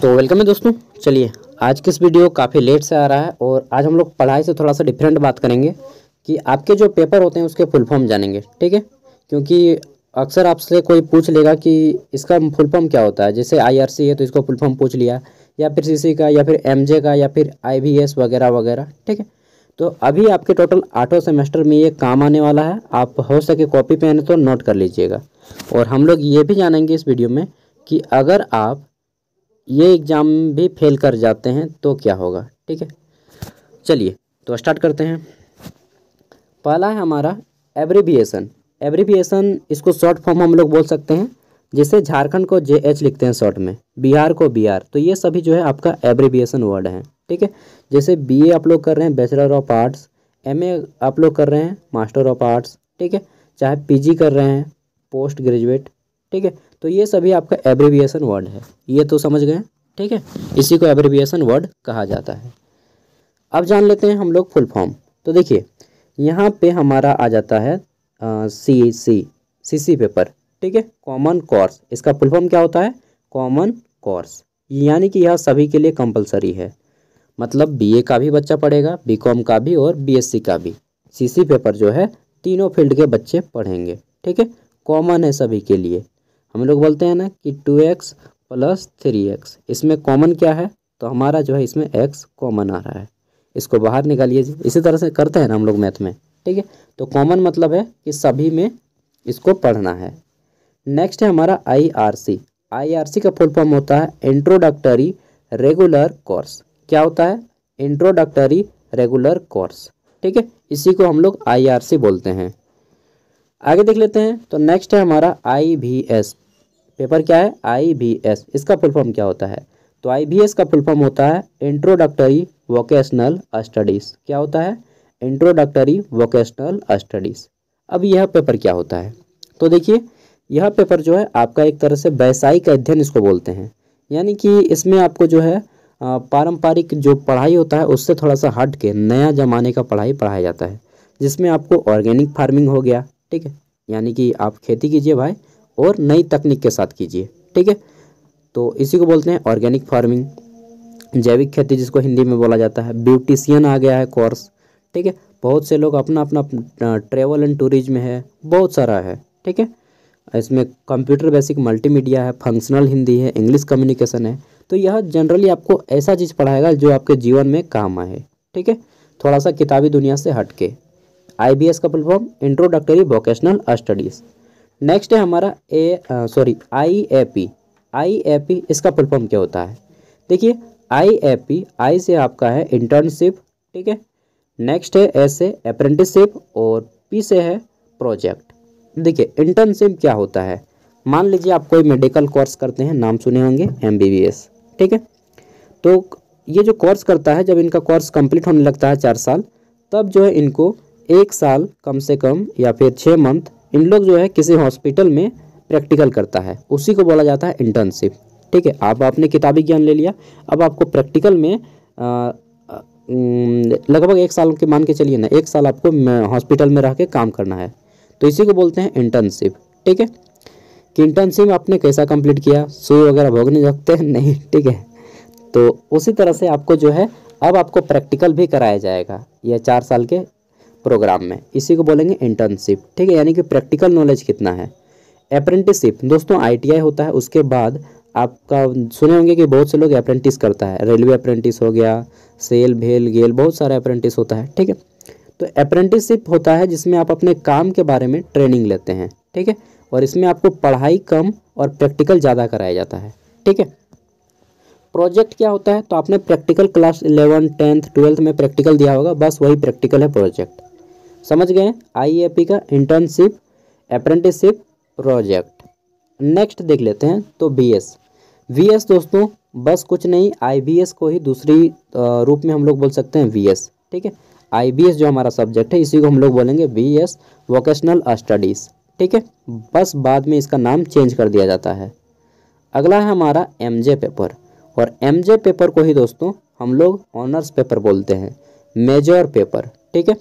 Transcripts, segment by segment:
तो वेलकम है दोस्तों। चलिए, आज की इस वीडियो काफ़ी लेट से आ रहा है और आज हम लोग पढ़ाई से थोड़ा सा डिफरेंट बात करेंगे कि आपके जो पेपर होते हैं उसके फुल फॉर्म जानेंगे। ठीक है, क्योंकि अक्सर आपसे कोई पूछ लेगा कि इसका फुल फॉर्म क्या होता है। जैसे आईआरसी है तो इसको फुल फॉर्म पूछ लिया, या फिर सीसी का, या फिर एमजे का, या फिर आईवीएस वगैरह वगैरह। ठीक है, तो अभी आपके टोटल 8वें सेमेस्टर में ये काम आने वाला है। आप हो सके कॉपी पेन तो नोट कर लीजिएगा। और हम लोग ये भी जानेंगे इस वीडियो में कि अगर आप ये एग्ज़ाम भी फेल कर जाते हैं तो क्या होगा। ठीक है, चलिए तो स्टार्ट करते हैं। पहला है हमारा एब्रीविएशन। एब्रीविएशन इसको शॉर्ट फॉर्म हम लोग बोल सकते हैं। जैसे झारखंड को JH लिखते हैं शॉर्ट में, बिहार को BR, तो ये सभी जो है आपका एब्रीविएशन वर्ड है। ठीक है, जैसे BA आप लोग कर रहे हैं बैचलर ऑफ आर्ट्स, MA आप लोग कर रहे हैं मास्टर ऑफ आर्ट्स। ठीक है, चाहे PG कर रहे हैं पोस्ट ग्रेजुएट। ठीक है, तो ये सभी आपका एब्रीविएशन वर्ड है। ये तो समझ गए। ठीक है, इसी को एब्रीविएशन वर्ड कहा जाता है। अब जान लेते हैं हम लोग फुल फॉर्म। तो देखिए यहाँ पे हमारा आ जाता है CC पेपर। ठीक है, कॉमन कोर्स। इसका फुल फॉर्म क्या होता है? कॉमन कोर्स, यानी कि यह सभी के लिए कंपलसरी है। मतलब BA का भी बच्चा पढ़ेगा, BCom का भी और BSc का भी। CC पेपर जो है तीनों फील्ड के बच्चे पढ़ेंगे। ठीक है, कॉमन है सभी के लिए। हम लोग बोलते हैं ना कि 2x + 3x, इसमें कॉमन क्या है? तो हमारा जो है इसमें x कॉमन आ रहा है, इसको बाहर निकालिए जी। इसी तरह से करते हैं ना हम लोग मैथ में। ठीक है, तो कॉमन मतलब है कि सभी में इसको पढ़ना है। नेक्स्ट है हमारा IRC। IRC का फुल फॉर्म होता है इंट्रोडक्टरी रेगुलर कोर्स। क्या होता है? Introductory regular course. ठीक है, इसी को हम लोग IRC बोलते हैं। आगे देख लेते हैं। तो नेक्स्ट है हमारा IVS पेपर। क्या है? IVS, इसका फुल फॉर्म क्या होता है? तो IVS का फुल फॉर्म होता है इंट्रोडक्टरी वोकेशनल स्टडीज़। क्या होता है? Introductory vocational studies. अब यह पेपर क्या होता है? तो देखिए यह पेपर जो है आपका एक तरह से वैषयिक अध्ययन इसको बोलते हैं। यानी कि इसमें आपको जो है पारंपरिक जो पढ़ाई होता है उससे थोड़ा सा हट के नया ज़माने का पढ़ाई पढ़ाया जाता है, जिसमें आपको ऑर्गेनिक फार्मिंग हो गया। ठीक है, यानी कि आप खेती कीजिए भाई और नई तकनीक के साथ कीजिए। ठीक है, तो इसी को बोलते हैं ऑर्गेनिक फार्मिंग, जैविक खेती जिसको हिंदी में बोला जाता है। ब्यूटिशियन आ गया है कोर्स। ठीक है, बहुत से लोग अपना अपना ट्रेवल एंड टूरिज्म है, बहुत सारा है। ठीक है, इसमें कंप्यूटर बेसिक मल्टीमीडिया है, फंक्शनल हिंदी है, इंग्लिश कम्युनिकेशन है। तो यह जनरली आपको ऐसा चीज़ पढ़ाएगा जो आपके जीवन में काम आए। ठीक है, थोड़ा सा किताबी दुनिया से हट के। IBS का full form introductory vocational studies. Next है हमारा IAP। IAP इसका फुल फॉर्म क्या होता है? देखिए IAP, I से आपका है इंटर्नशिप। ठीक है, नेक्स्ट है S से अप्रेंटिसशिप और P से है प्रोजेक्ट। देखिए इंटर्नशिप क्या होता है? मान लीजिए आप कोई मेडिकल कोर्स करते हैं, नाम सुने होंगे MBBS। ठीक है, तो ये जो कोर्स करता है, जब इनका कोर्स कंप्लीट होने लगता है 4 साल, तब जो है इनको 1 साल कम से कम या फिर 6 मंथ इन लोग जो है किसी हॉस्पिटल में प्रैक्टिकल करता है, उसी को बोला जाता है इंटर्नशिप। ठीक है, आप आपने किताबी ज्ञान ले लिया, अब आपको प्रैक्टिकल में लगभग 1 साल के मान के चलिए ना, 1 साल आपको हॉस्पिटल में रह के काम करना है, तो इसी को बोलते हैं इंटर्नशिप। ठीक है, कि इंटर्नशिप आपने कैसा कंप्लीट किया, सुई वगैरह भोगने लगते हैं नहीं। ठीक है, तो उसी तरह से आपको जो है अब आपको प्रैक्टिकल भी कराया जाएगा यह 4 साल के प्रोग्राम में, इसी को बोलेंगे इंटर्नशिप। ठीक है, यानी कि प्रैक्टिकल नॉलेज कितना है। अप्रेंटिसशिप दोस्तों ITI होता है, उसके बाद आपका सुने होंगे कि बहुत से लोग अप्रेंटिस करता है, रेलवे अप्रेंटिस हो गया, सेल भेल गेल, बहुत सारे अप्रेंटिस होता है। ठीक है, तो अप्रेंटिसशिप होता है जिसमें आप अपने काम के बारे में ट्रेनिंग लेते हैं। ठीक है, और इसमें आपको पढ़ाई कम और प्रैक्टिकल ज़्यादा कराया जाता है। ठीक है, प्रोजेक्ट क्या होता है? तो आपने प्रैक्टिकल क्लास 11, 10th, 12th में प्रैक्टिकल दिया होगा, बस वही प्रैक्टिकल है प्रोजेक्ट। समझ गए? IAP का इंटर्नशिप, अप्रेंटिसशिप, प्रोजेक्ट। नेक्स्ट देख लेते हैं तो VS दोस्तों बस कुछ नहीं, IBS को ही दूसरी रूप में हम लोग बोल सकते हैं VS। ठीक है, IBS जो हमारा सब्जेक्ट है इसी को हम लोग बोलेंगे VS वोकेशनल स्टडीज़। ठीक है, बस बाद में इसका नाम चेंज कर दिया जाता है। अगला है हमारा MJ पेपर, और MJ पेपर को ही दोस्तों हम लोग ऑनर्स पेपर बोलते हैं, मेजर पेपर। ठीक है,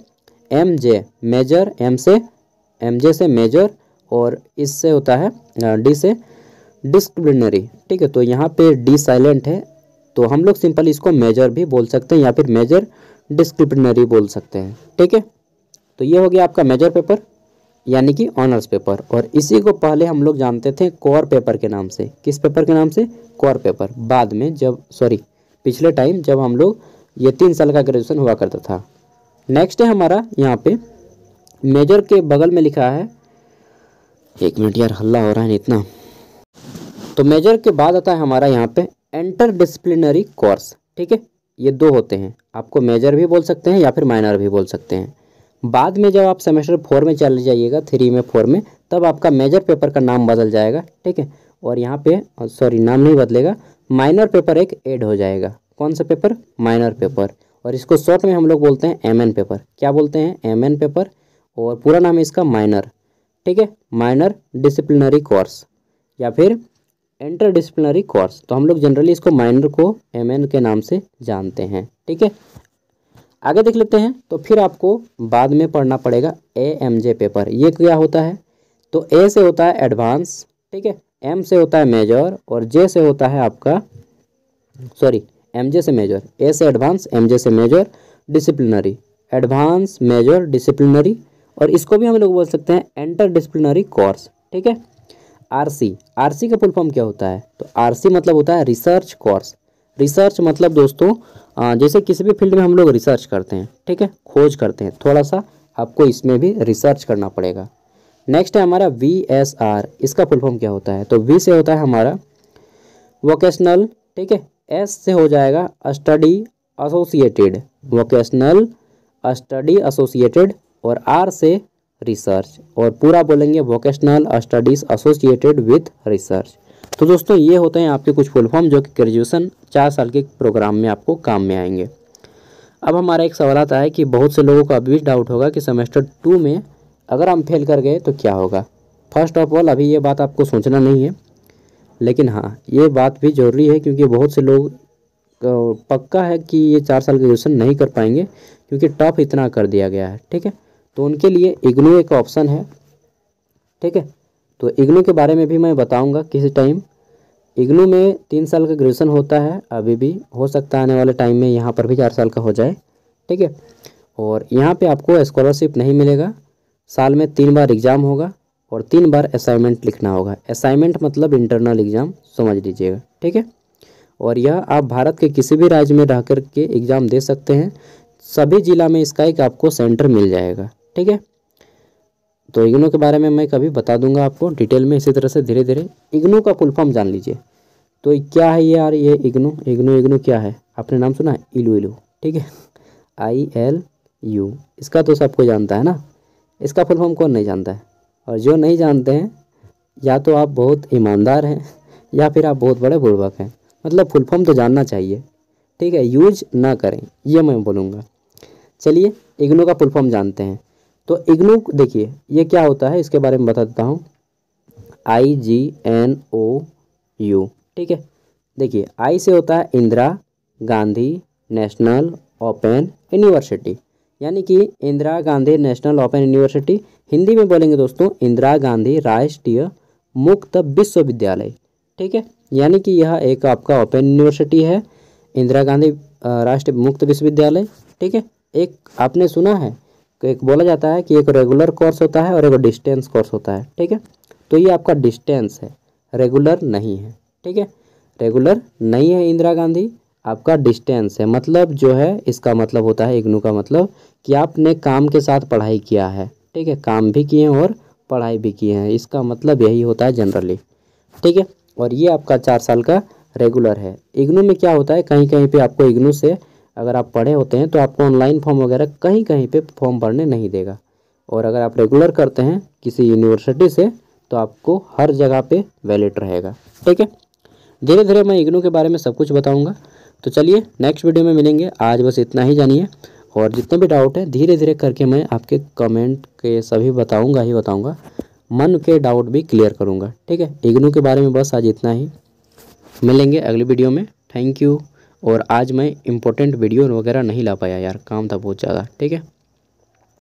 MJ मेजर, MJ से मेजर, और इससे होता है D से डिस्क्रिप्लिनरी। ठीक है, तो यहाँ पे D साइलेंट है, तो हम लोग सिंपल इसको मेजर भी बोल सकते हैं या फिर मेजर डिसिप्लिनरी बोल सकते हैं। ठीक है, तो ये हो गया आपका मेजर पेपर यानी कि ऑनर्स पेपर। और इसी को पहले हम लोग जानते थे कोर पेपर के नाम से। किस पेपर के नाम से? Core paper. बाद में जब पिछले टाइम जब हम लोग ये 3 साल का ग्रेजुएशन हुआ करता था। नेक्स्ट है हमारा यहाँ पे मेजर के बगल में लिखा है, 1 मिनट यार हल्ला हो रहा है इतना। तो मेजर के बाद आता है हमारा यहाँ पे इंटर डिसिप्लिनरी कोर्स। ठीक है, ये 2 होते हैं, आपको मेजर भी बोल सकते हैं या फिर माइनर भी बोल सकते हैं। बाद में जब आप सेमेस्टर 4 में चले जाइएगा, 3 में 4 में, तब आपका मेजर पेपर का नाम बदल जाएगा। ठीक है, और यहाँ पे नाम नहीं बदलेगा, माइनर पेपर एक ऐड हो जाएगा। कौन सा पेपर? Minor paper. और इसको शॉर्ट में हम लोग बोलते हैं एमएन पेपर। क्या बोलते हैं? MN paper. और पूरा नाम है इसका माइनर। ठीक है, माइनर डिसिप्लिनरी कोर्स या फिर इंटर डिसिप्लिनरी कोर्स। तो हम लोग जनरली इसको माइनर को एमएन के नाम से जानते हैं। ठीक है, आगे देख लेते हैं। तो फिर आपको बाद में पढ़ना पड़ेगा एएमजे पेपर। ये क्या होता है? तो ए से होता है एडवांस, ठीक है, एम से होता है मेजर और जे से होता है आपका एमजे से मेजर। ए से एडवांस, एमजे से major, disciplinary, advance, major, disciplinary. और इसको भी हम लोग बोल सकते हैं इंटर डिसिप्लिनरी कोर्स। ठीक है, आरसी। आरसी का फुल फॉर्म क्या होता है? तो आरसी मतलब होता है रिसर्च कोर्स। रिसर्च मतलब दोस्तों जैसे किसी भी फील्ड में हम लोग रिसर्च करते हैं, ठीक है, खोज करते हैं, थोड़ा सा आपको इसमें भी रिसर्च करना पड़ेगा। नेक्स्ट है हमारा VSR। इसका फुल फॉर्म क्या होता है? तो वी से होता है हमारा वोकेशनल, ठीक है, एस से हो जाएगा study associated, vocational study associated, और आर से रिसर्च, और पूरा बोलेंगे vocational studies associated with research. तो दोस्तों ये होते हैं आपके कुछ फुल फॉर्म जो कि ग्रेजुएशन 4 साल के प्रोग्राम में आपको काम में आएंगे। अब हमारा एक सवाल आता है कि बहुत से लोगों को अभी भी डाउट होगा कि सेमेस्टर 2 में अगर हम फेल कर गए तो क्या होगा। फर्स्ट ऑफ ऑल अभी ये बात आपको सोचना नहीं है, लेकिन हाँ ये बात भी ज़रूरी है क्योंकि बहुत से लोग पक्का है कि ये 4 साल ग्रेजुएशन नहीं कर पाएंगे क्योंकि टफ इतना कर दिया गया है। ठीक है, तो उनके लिए इग्नू एक ऑप्शन है। ठीक है, तो इग्नू के बारे में भी मैं बताऊंगा किसी टाइम। इग्नू में 3 साल का ग्रेजुएशन होता है, अभी भी हो सकता है आने वाले टाइम में यहाँ पर भी 4 साल का हो जाए। ठीक है, और यहाँ पे आपको स्कॉलरशिप नहीं मिलेगा, साल में 3 बार एग्ज़ाम होगा और 3 बार असाइनमेंट लिखना होगा। असाइनमेंट मतलब इंटरनल एग्ज़ाम समझ लीजिएगा। ठीक है, और यह आप भारत के किसी भी राज्य में रह कर के एग्ज़ाम दे सकते हैं, सभी जिला में इसका एक आपको सेंटर मिल जाएगा। ठीक है, तो इग्नू के बारे में मैं कभी बता दूंगा आपको डिटेल में। इसी तरह से धीरे धीरे इग्नू का फुल फॉर्म जान लीजिए। तो क्या है यार ये इग्नू क्या है? आपने नाम सुना है? इलू। ठीक है, ILU। इसका तो सबको जानता है ना, इसका फुल फॉर्म कौन नहीं जानता है? और जो नहीं जानते हैं या तो आप बहुत ईमानदार हैं या फिर आप बहुत बड़े बुड़बक हैं। मतलब फुल फॉर्म तो जानना चाहिए। ठीक है, यूज ना करें ये मैं बोलूँगा। चलिए इग्नू का फुल फॉर्म जानते हैं। तो इग्नू देखिए ये क्या होता है इसके बारे में बता देता हूँ। IGNOU। ठीक है, देखिए आई से होता है Indira Gandhi national open university, यानी कि Indira Gandhi national open university. Hindi में बोलेंगे दोस्तों इंदिरा गांधी राष्ट्रीय मुक्त विश्वविद्यालय। ठीक है, यानी कि यह एक आपका ओपन यूनिवर्सिटी है, इंदिरा गांधी राष्ट्रीय मुक्त विश्वविद्यालय। ठीक है, एक आपने सुना है कि एक बोला जाता है कि एक रेगुलर कोर्स होता है और एक डिस्टेंस कोर्स होता है। ठीक है, तो ये आपका डिस्टेंस है, रेगुलर नहीं है। ठीक है, रेगुलर नहीं है इंदिरा गांधी, आपका डिस्टेंस है। मतलब जो है इसका मतलब होता है इग्नू का मतलब कि आपने काम के साथ पढ़ाई किया है। ठीक है, काम भी किए हैं और पढ़ाई भी किए हैं, इसका मतलब यही होता है जनरली। ठीक है, और ये आपका 4 साल का रेगुलर है। इग्नू में क्या होता है, कहीं कहीं पे आपको इग्नू से अगर आप पढ़े होते हैं तो आपको ऑनलाइन फॉर्म वगैरह कहीं कहीं पे फॉर्म भरने नहीं देगा, और अगर आप रेगुलर करते हैं किसी यूनिवर्सिटी से तो आपको हर जगह पे वैलिड रहेगा। ठीक है, धीरे धीरे मैं इग्नू के बारे में सब कुछ बताऊंगा। तो चलिए नेक्स्ट वीडियो में मिलेंगे, आज बस इतना ही जानिए। और जितने भी डाउट है धीरे धीरे करके मैं आपके कमेंट के सभी बताऊंगा, मन के डाउट भी क्लियर करूंगा। ठीक है, इग्नू के बारे में बस आज इतना ही, मिलेंगे अगली वीडियो में। Thank you. और आज मैं इम्पोर्टेंट वीडियो वगैरह नहीं ला पाया यार, काम था बहुत ज़्यादा। ठीक है।